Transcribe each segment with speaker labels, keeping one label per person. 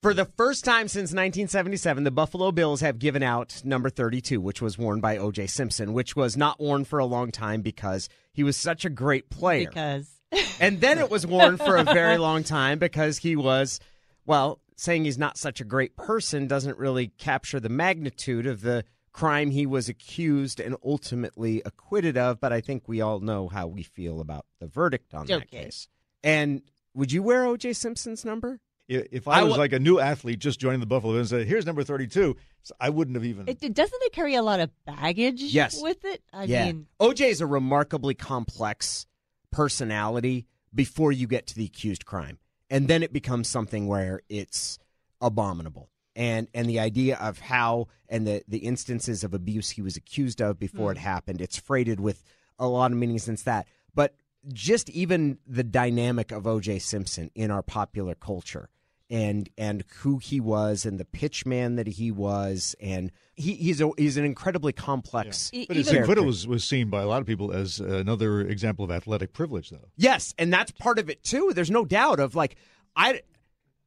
Speaker 1: For the first time since 1977, the Buffalo Bills have given out number 32, which was worn by O.J. Simpson, which was not worn for a long time because he was such a great player. And then it was worn for a very long time because he was, well, saying he's not such a great person doesn't really capture the magnitude of the crime he was accused and ultimately acquitted of. But I think we all know how we feel about the verdict on that case. And would you wear O.J. Simpson's number?
Speaker 2: If I was like a new athlete just joining the Buffalo Bills and said, here's number 32, I wouldn't have even.
Speaker 3: Doesn't it carry a lot of baggage with it? I mean,
Speaker 1: O.J. is a remarkably complex personality before you get to the accused crime. And then it becomes something where it's abominable. And the idea of how and the instances of abuse he was accused of before it happened, it's freighted with a lot of meanings since that. But just even the dynamic of O.J. Simpson in our popular culture and who he was and the pitchman that he was, and he's an incredibly complex
Speaker 2: But his acquittal was seen by a lot of people as another example of athletic privilege, though.
Speaker 1: Yes, and that's part of it, too. There's no doubt of, like, I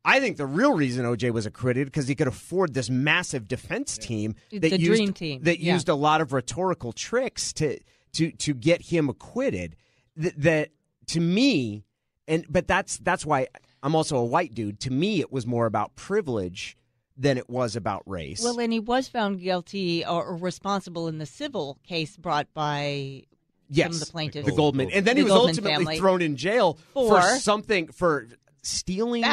Speaker 1: think the real reason O.J. was acquitted because he could afford this massive defense team that used a lot of rhetorical tricks to get him acquitted. That to me, but that's why I'm also a white dude. To me, it was more about privilege than it was about race.
Speaker 3: Well, and he was found guilty or responsible in the civil case brought by some of the plaintiffs,
Speaker 1: the Goldman, and then he was ultimately thrown in jail for stealing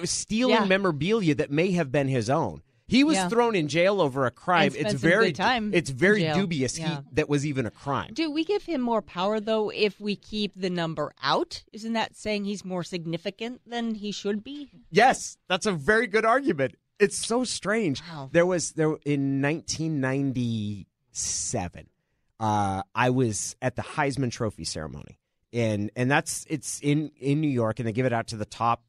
Speaker 1: stealing memorabilia that may have been his own. He was thrown in jail over a crime. It's very dubious that was even a crime.
Speaker 3: Do we give him more power, though, if we keep the number out? Isn't that saying he's more significant than he should be?
Speaker 1: Yes, that's a very good argument. It's so strange. Wow. There in 1997, I was at the Heisman Trophy ceremony, and it's in New York, and they give it out to the top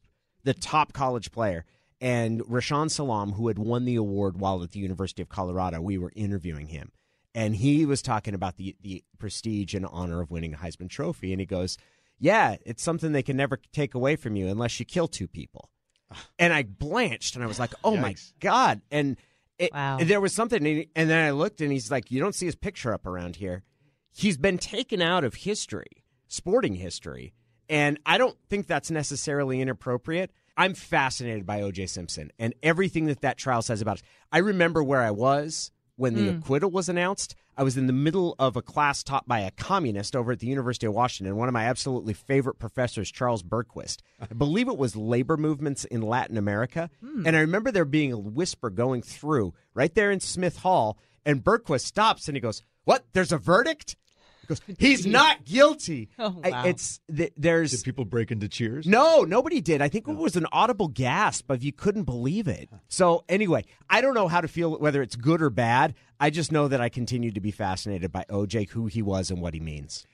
Speaker 1: college player. And Rashawn Salam, who had won the award while at the University of Colorado, we were interviewing him. And he was talking about the prestige and honor of winning a Heisman Trophy. And he goes, yeah, it's something they can never take away from you unless you kill two people. And I blanched, and I was like, oh, my God. And there was something. And then I looked, and he's like, you don't see his picture up around here. He's been taken out of history, sporting history. And I don't think that's necessarily inappropriate. I'm fascinated by O.J. Simpson and everything that trial says about it. I remember where I was when the acquittal was announced. I was in the middle of a class taught by a communist over at the University of Washington, one of my absolutely favorite professors, Charles Berquist. I believe it was labor movements in Latin America. And I remember there being a whisper going through right there in Smith Hall, and Berquist stops and he goes, what, there's a verdict? Goes, he's not guilty.
Speaker 3: Oh, wow.
Speaker 1: Did
Speaker 2: people break into cheers?
Speaker 1: No, nobody did. I think it was an audible gasp of you couldn't believe it. So anyway, I don't know how to feel whether it's good or bad. I just know that I continue to be fascinated by O.J., who he was and what he means.